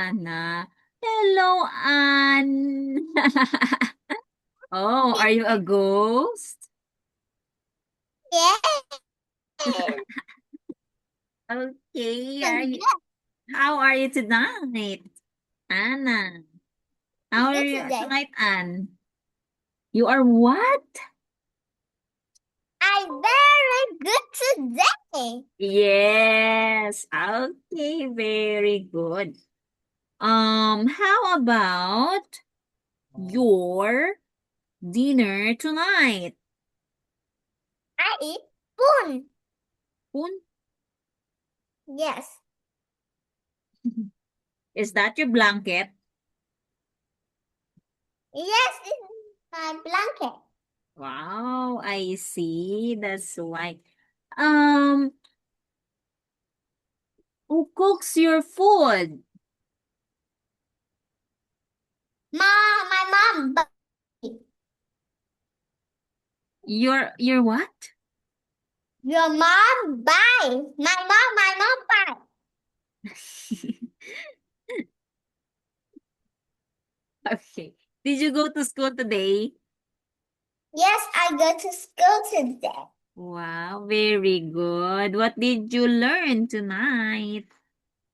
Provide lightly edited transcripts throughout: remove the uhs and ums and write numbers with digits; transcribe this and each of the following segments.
Anna. Hello, Anne. Oh, are you a ghost? Yes. Okay, So are you? How are you tonight, Anna? How are good you today. tonight, Anne? You are what? I'm very good today. Yes. Okay, very good. How about your dinner tonight? I eat spoon. Spoon? Yes. Is that your blanket? Yes, it's my blanket. Wow, I see. That's why. Um, who cooks your food? My mom buy. Your what? Your mom buy. My mom buy. Okay. Did you go to school today? Yes, I go to school today. Wow, very good. What did you learn tonight?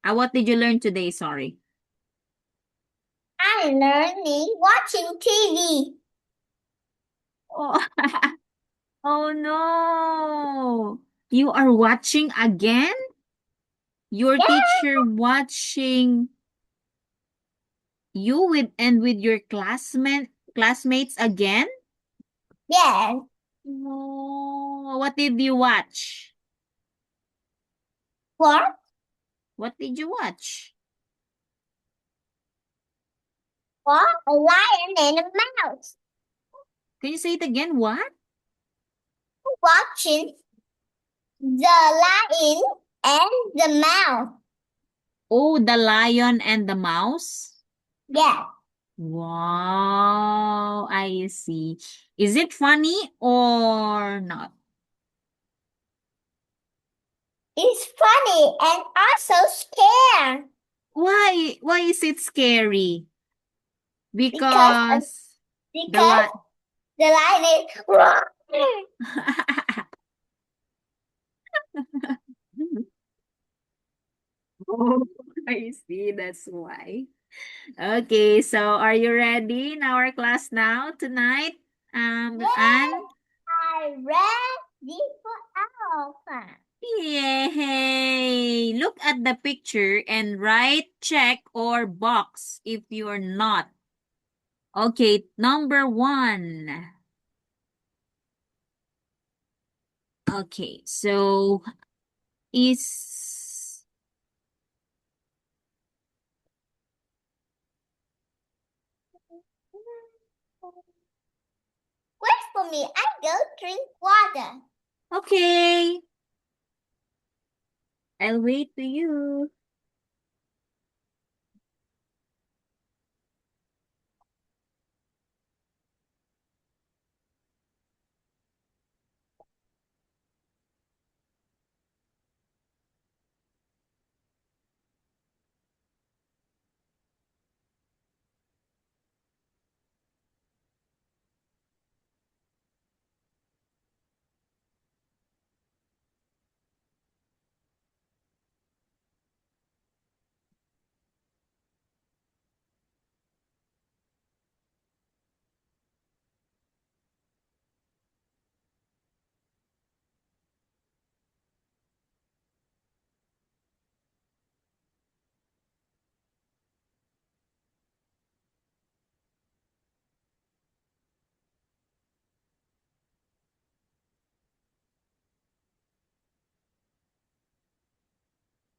What did you learn today? Sorry. I'm learning watching TV. Oh, oh no. You are watching again? Your Yes. teacher watching you with your classmates again? Yes. Oh, what did you watch? What? What did you watch? What? A lion and a mouse. Can you say it again? What? Watching the lion and the mouse. Oh, the lion and the mouse? Yes. Wow, I see. Is it funny or not? It's funny and also scared Why is it scary? because Because the because li the lion is roaring. Oh, I see. That's why. Okay, so are you ready in our class now tonight? Yes, Anne? I ready for our class. Yay! Look at the picture and write check or box if you're not. Okay, number 1. Okay, so is Wait for me. I go drink water. okay. I'll wait to you.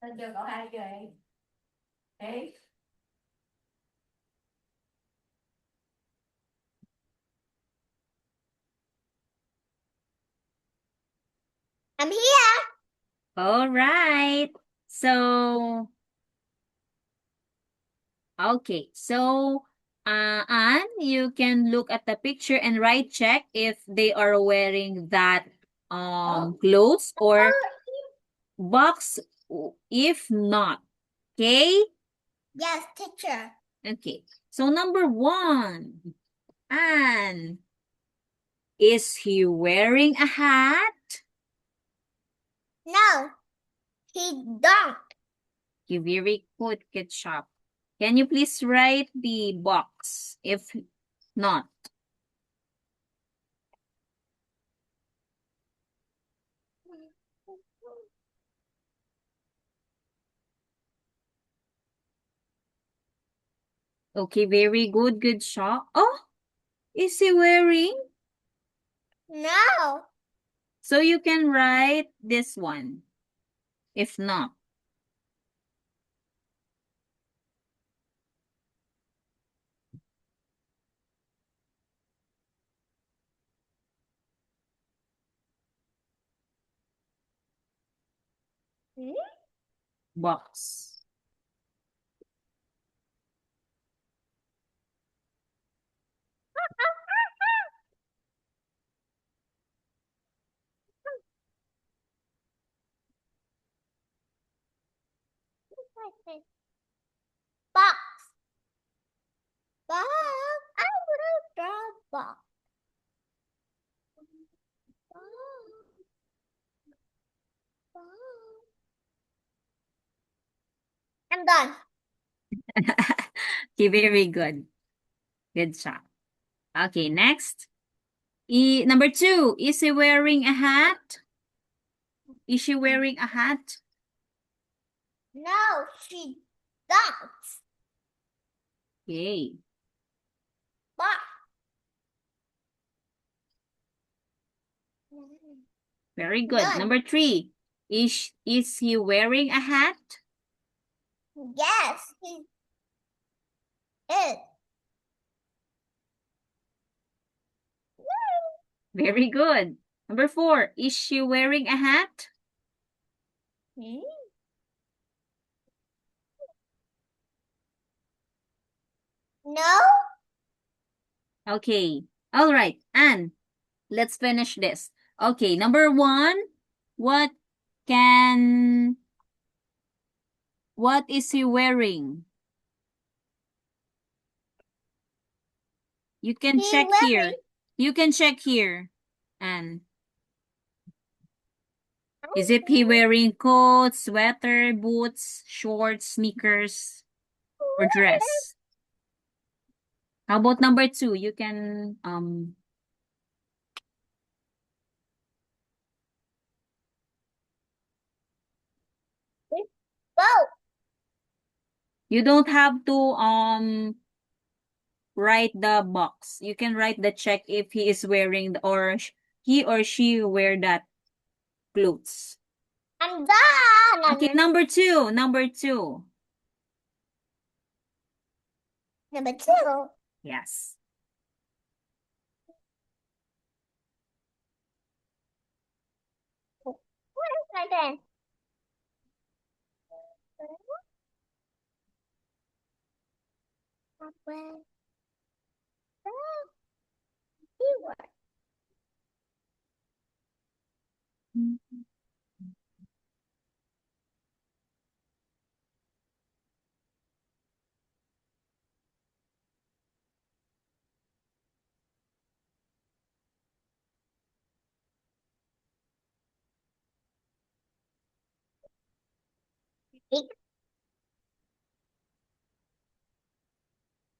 Lên trường cậu hai kìa. Hey. I'm here. All right. So, okay. So, Anne, you can look at the picture and write check if they are wearing that Oh. clothes or box if not. Okay? Yes, teacher. Okay. So number 1. Anne. Is he wearing a hat? No, he don't. You very good job. Can you please write the box? If not. Okay, very good. Good job. Oh, is he wearing? No. So you can write this one. If not. Box. Box. Box. I will draw box. I'm done. Okay, very good. Good job. Okay, next. Number 2, is he wearing a hat? Is she wearing a hat? No, she don't. Okay. Box. Very good. Done. Number 3, is he wearing a hat? Yes, he is. Very good. Number 4, is she wearing a hat? No. Okay. All right. And let's finish this. Okay. Number 1, what is he wearing? You can check here. You can check here. And is it he wearing coat, sweater, boots, shorts, sneakers, or dress? How about number 2? You can Both. you don't have to write the box. You can write the check if he is wearing he or she wear that clothes. I'm done. Okay, number 2. Number 2. Number 2. Yes. What is my then?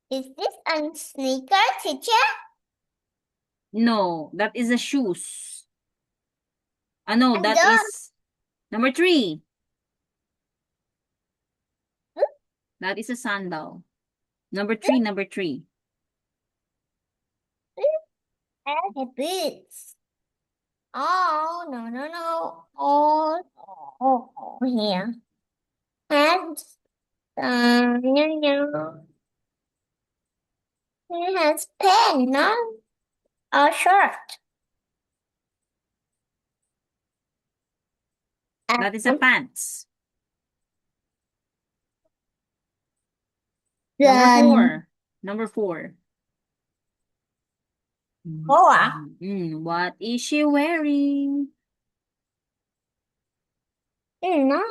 Is this a sneaker, teacher? No, that is a shoes. No, I'm that done. is number 3. That is a sandal. Number 3, number 3. And the boots. Oh, no, no, no. Oh, here. And, no. He has pen, no? Or shirt. That is a pants. Number 4. Number 4. What is she wearing? No.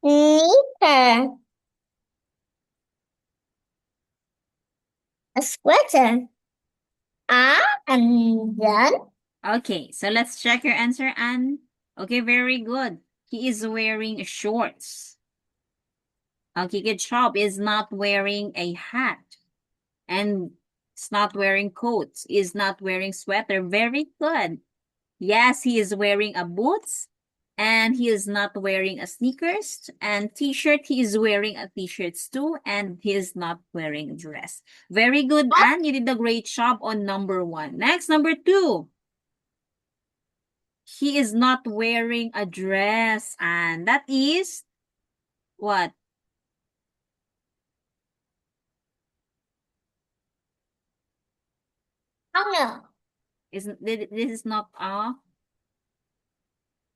Sneaker. A sweater. And then? Okay, so let's check your answer, Anne. Okay, very good. He is wearing shorts. Okay, good job. Is not wearing a hat. And is not wearing coats. Is not wearing sweater. Very good. Yes, he is wearing a boots. And he is not wearing a sneakers and t-shirt. He is wearing a t-shirt too. And he is not wearing a dress. Very good, Anne. You did a great job on number 1. Next, number 2. He is not wearing a dress. And that is what? Oh no. This is not a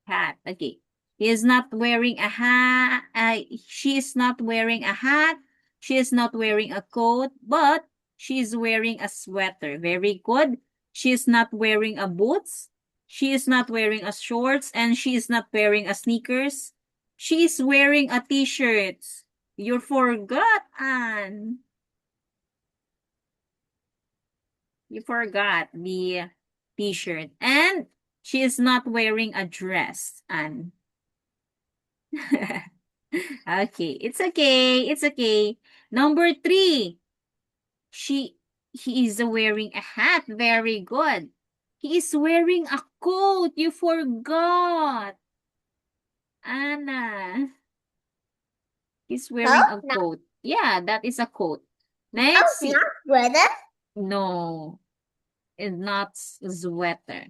hat. Okay. He is not wearing a hat. She is not wearing a hat. She is not wearing a coat, but she is wearing a sweater. Very good. She is not wearing a boots. She is not wearing a shorts, and she is not wearing a sneakers. She is wearing a t-shirt. You forgot, Anne. You forgot the t-shirt. And she is not wearing a dress, Anne. Okay, it's okay. It's okay. Number 3. He is wearing a hat. Very good. He is wearing a coat. You forgot. Anna. He's wearing a No. coat. Yeah, that is a coat. Oh, Next. not sweater. No, it's not sweater.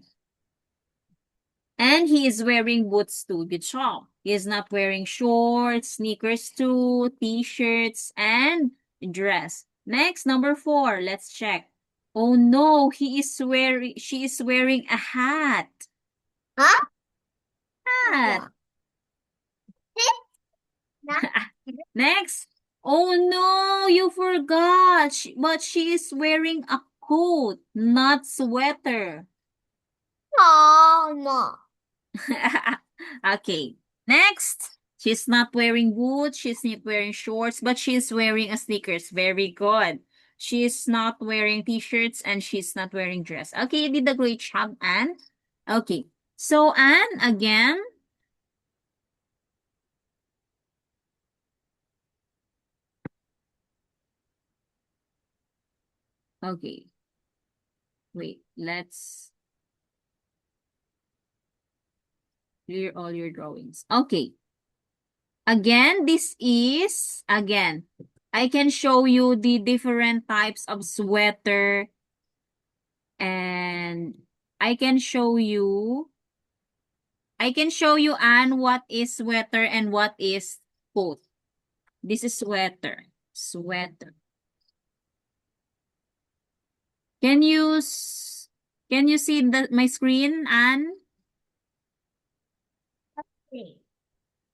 And he is wearing boots too. Good job. He is not wearing shorts, sneakers too, t-shirts, and dress. Next, number 4. Let's check. Oh no, she is wearing a hat. Huh? Hat. No. Next. Oh no, you forgot. But she is wearing a coat, not sweater. No, no. Okay. Next. She's not wearing boots. She's not wearing shorts, but she's wearing a sneakers. Very good. She's not wearing t-shirts and she's not wearing dress. Okay, you did a great job, Anne. Okay. So, Anne, again. Okay. Wait, let's clear all your drawings. Okay. Again, I can show you the different types of sweater and I can show you, Anne, what is sweater and what is coat. This is sweater. Sweater. Can you see my screen, Anne?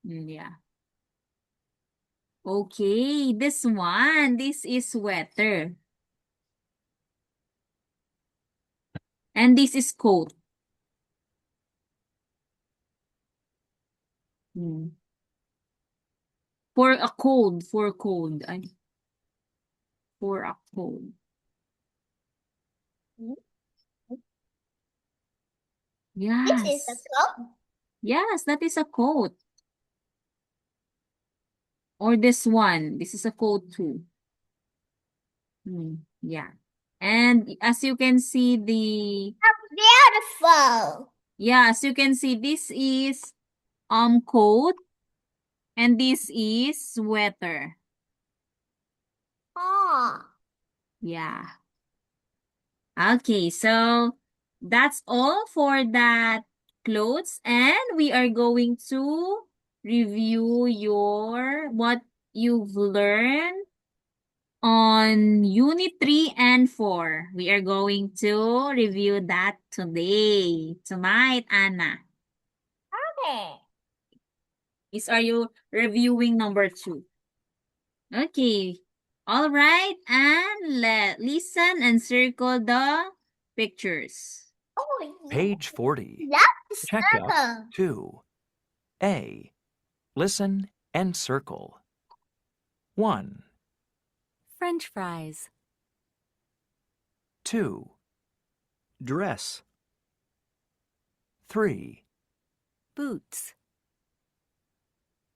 Yeah. Okay, this is sweater. And this is coat. For a cold. For a cold. Yes. This is a coat. Yes, that is a coat. Or this one. This is a coat too. Yeah. And as you can see Beautiful. yeah, as you can see, this is coat and this is sweater. Oh. Yeah. Okay, so that's all for that clothes, and we are going to review what you've learned on Unit 3 and 4. We are going to review that tonight, Anna. Okay. Are you reviewing number 2? Okay. All right, and listen and circle the pictures. Oh, Page 40. that's Check circle. out 2. A. Listen and circle. 1. French fries. 2. Dress. 3. Boots.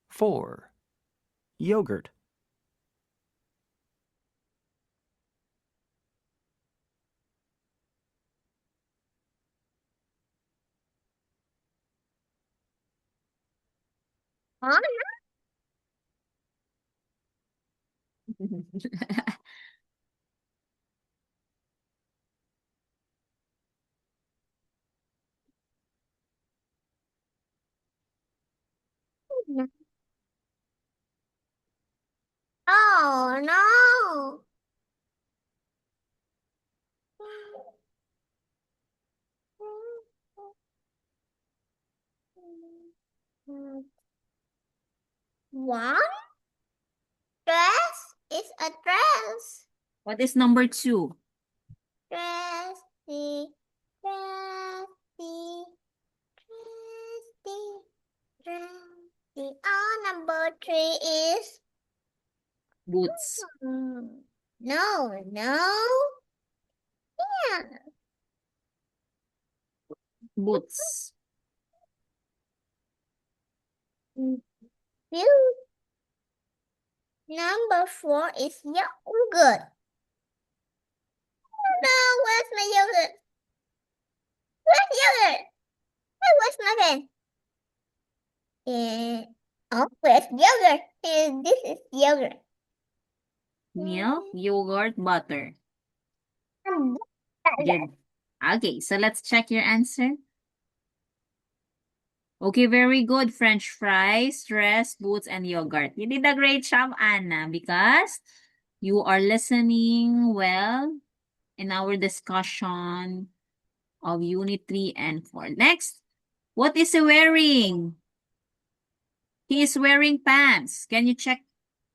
4. Yogurt. Huh? Oh no. One dress is a dress. What is number 2? Dressy, dressy, dressy, dressy. Oh, number 3 is Boots. no. Yeah. Boots. You. Number 4 is yogurt. No, where's my yogurt? Where's yogurt? Where's my pen? Oh, where's yogurt? This is yogurt. Milk, yogurt, butter. Good. Okay, so let's check your answer. Okay, very good. French fries, dress, boots, and yogurt. You did a great job, Anna, because you are listening well in our discussion of Unit 3 and 4. Next, what is he wearing? He is wearing pants. Can you check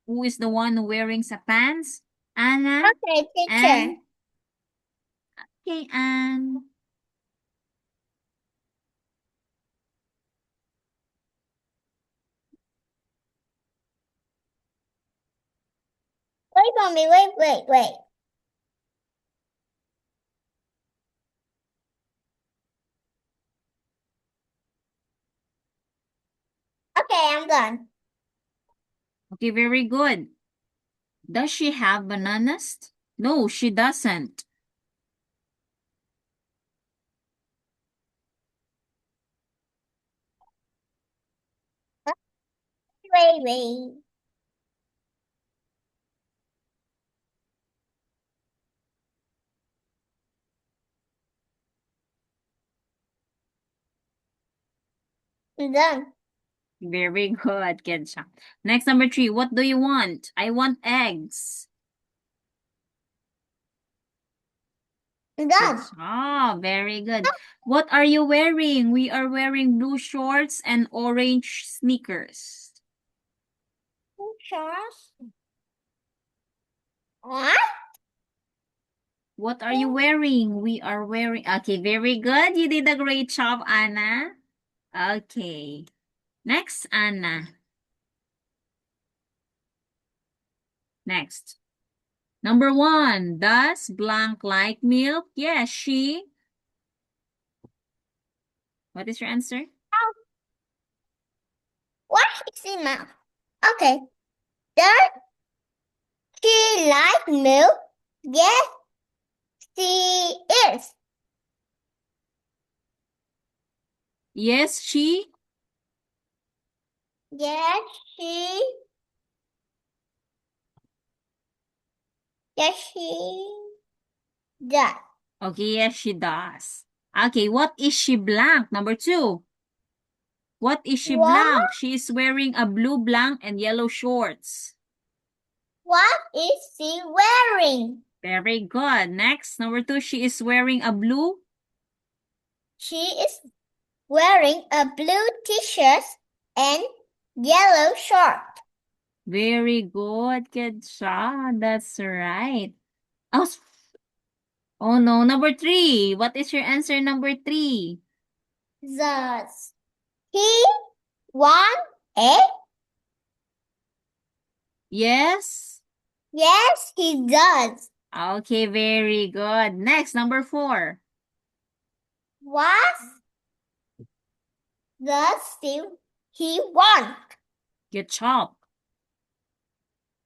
who is the one wearing sa pants? Anna? Okay, teacher. And okay, Anne. Wait for me. Wait. Okay, I'm done. Okay, very good. Does she have bananas? No, she doesn't. Wait. I'm done. Very good, Kensha. Next, number 3. What do you want? I want eggs. I'm Good done. job. Very good. What are you wearing? We are wearing blue shorts and orange sneakers. Shorts. What? What are you wearing? We are wearing... Okay, very good. You did a great job, Anna. Okay. Next, Anna. Next. Number 1. Does blank like milk? Yes, she. What is your answer? What is in mouth? Okay. Does she like milk? Yes, she is. Yes, she. Yes, she. Yes, she does. Okay, yes, she does. Okay, what is she blank? Number 2. What is she What? blank? She is wearing a blue blank and yellow shorts. What is she wearing? Very good. Next, number 2. She is wearing a blue. She is wearing a blue t-shirt and yellow short. Very good, good job. That's right. Oh no, number 3. What is your answer, number 3? Does he want a? Yes? Yes, he does. Okay, very good. Next, number 4. What does he want? Good job.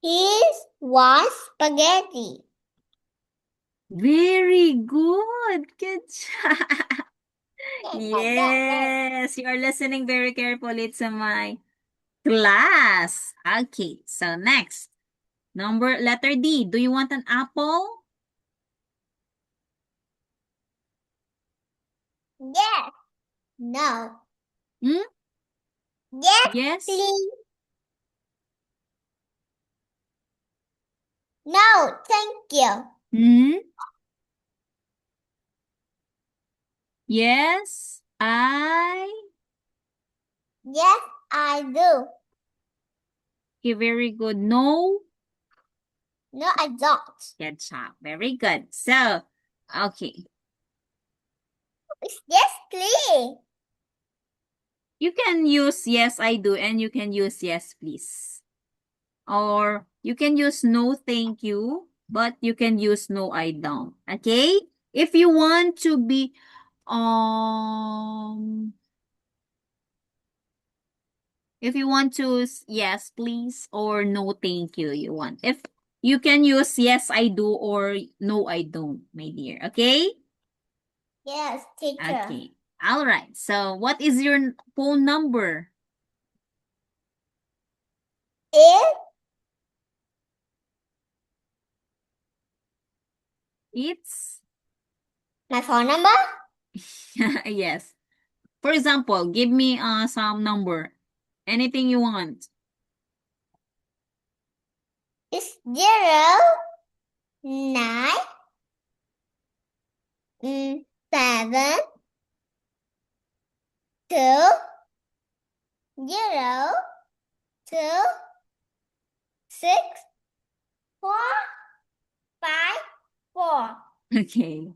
He wants spaghetti. Very good. Good job. Yes, you are listening very carefully to my class. Okay, so next. Letter D. Do you want an apple? Yes. No. Hmm? Yes, Yes? please. No, thank you. Hmm? Yes, Yes, I do. Okay, very good. No? No, I don't. Good job. Very good. So, okay. Yes, please. You can use yes, I do, and you can use yes, please. Or you can use no, thank you, but you can use no, I don't. Okay? If you want to be, if you want to yes, please, or no, thank you, you want. If you can use yes, I do, or no, I don't, my dear. Okay? Yes, teacher. Okay. All right. So, what is your phone number? Is It's my phone number yes. For example, give me some number. Anything you want. is 0, 9, 7, 2, 0, 2, 6, 4, 5, 4. Okay.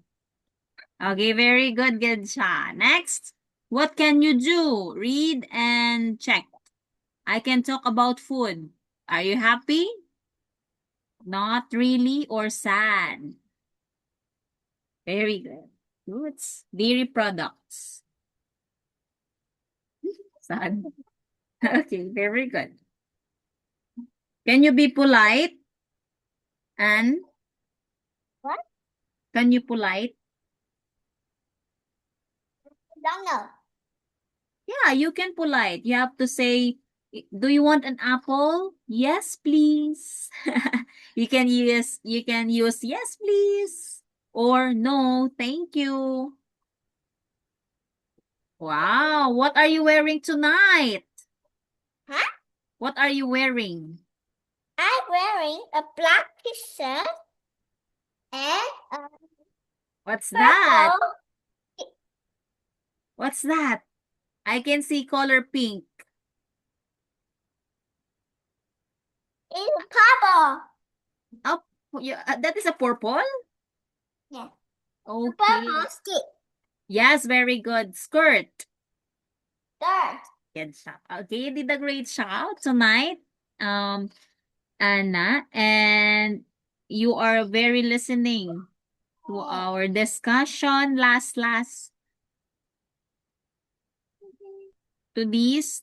Okay, very good. Good job. Next. What can you do? Read and check. I can talk about food. Are you happy? Not really or sad? Very good. Fruits, dairy products. Sad. Okay, very good. Can you be polite? And What? can you polite? Don't know. Yeah, you can polite. You have to say, do you want an apple? Yes, please. You can use yes, please. Or no, thank you. Wow, what are you wearing tonight? Huh? What are you wearing? I'm wearing a black t-shirt and a What's that? purple. What's that? I can see color pink. It's purple. Oh, that is a purple? Yeah. Okay. Purple stick. Yes, very good. Skirt. Dirt. Good job. Okay, you did a great job tonight, Anna, and you are very listening to our discussion last to this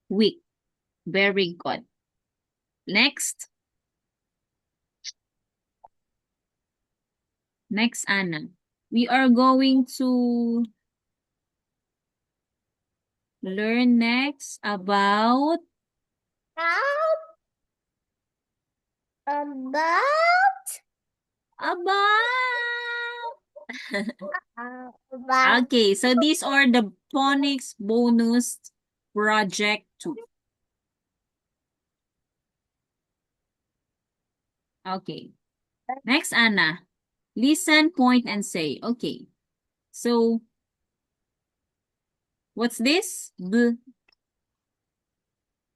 week. Very good. Next, Anna. We are going to learn next about About about Okay, so these are the phonics bonus project 2. Okay. Next, Anna. Listen, point, and say. Okay. So, what's this? the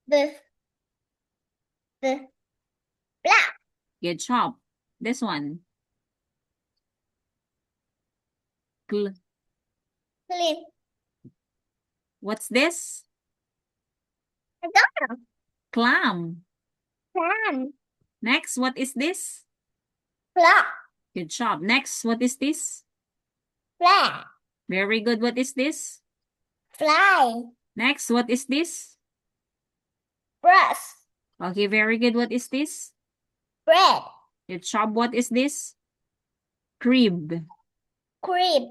black Good job. This one. Cl. clean. What's this? I don't know. Clam. Fan. Next, what is this? Clock. Good job. Next, what is this? Flag. Very good. What is this? Fly. Next, what is this? Brush. Okay, very good. What is this? Bread. Good job. What is this? Crib. Crib.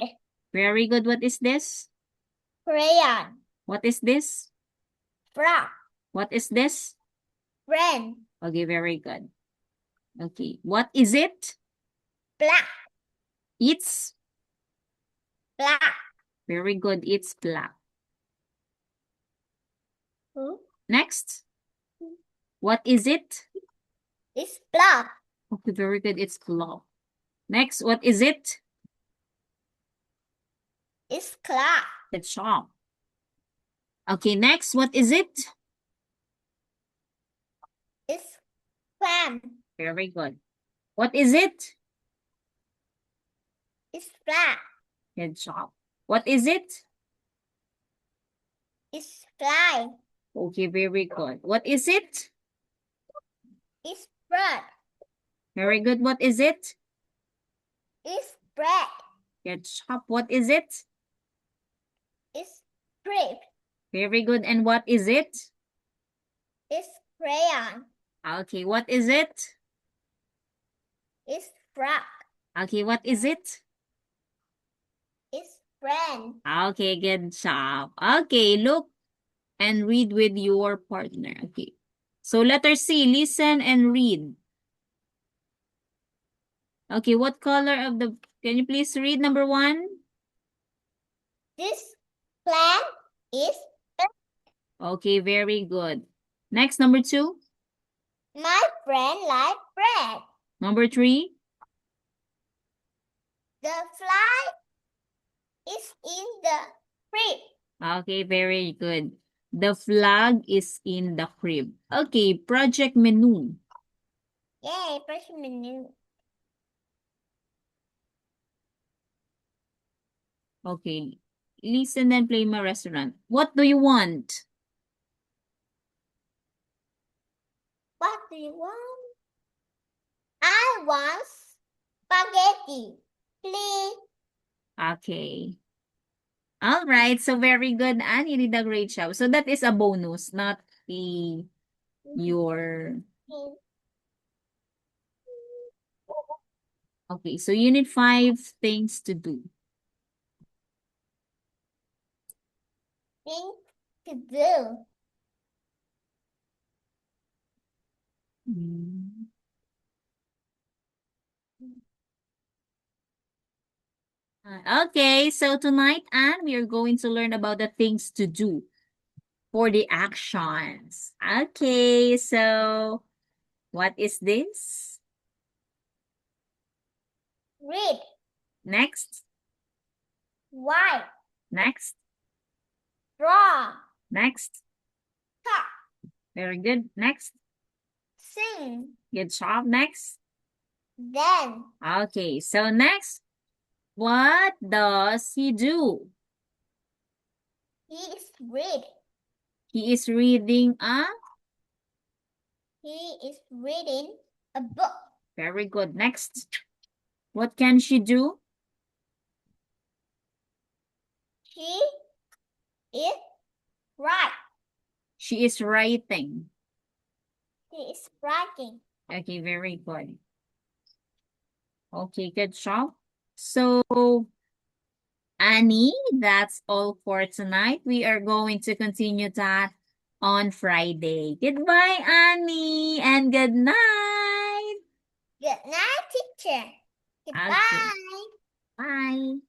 Very good. What is this? Crayon. What is this? Frog. What is this? Friend. Okay, very good. Okay, what is it? Black. It's Black. very good. It's black. Next, what is it? It's black. Okay, very good. It's clock. Next, what is it? It's clock. Good job. Okay, next, what is it? It's fan. Very good. What is it? It's flat. Good job. What is it? It's fly. Okay, very good. What is it? It's bread. Very good. What is it? It's bread. Good job. What is it? It's grape. Very good. And what is it? It's crayon. Okay, what is it? It's frog. Okay, what is it? It's friend. Okay, good job. Okay, look and read with your partner. Okay. So letter C, listen and read. Okay, what color of the, can you please read number 1? This plant is Okay, very good. Next, number 2. my friend like bread. Number 3. The fly is in the crib. Okay, very good. The flag is in the crib. Okay, project menu. Yay, first menu. Okay, listen and play my restaurant. What do you want? What do you want? I want spaghetti. Please. Okay. All right, so very good, Anne. You did a great job. So that is a bonus, not your... Okay, so you need 5 things to do. Thing to do. Okay, so tonight, Anne, we are going to learn about the things to do for the actions. Okay, so what is this? Read. Next, Write. next, Draw. next. Talk. Very good. Next, Sing. good job. Next. Then. Okay, so next, what does he do? He is read. He is reading a... He is reading a book. Very good. Next, what can she do? She is right. She is writing. She is writing. Okay, very good. Okay, good job. So, Annie, that's all for tonight. We are going to continue that on Friday. Goodbye, Annie, and good night. Good night, teacher. Goodbye. Bye.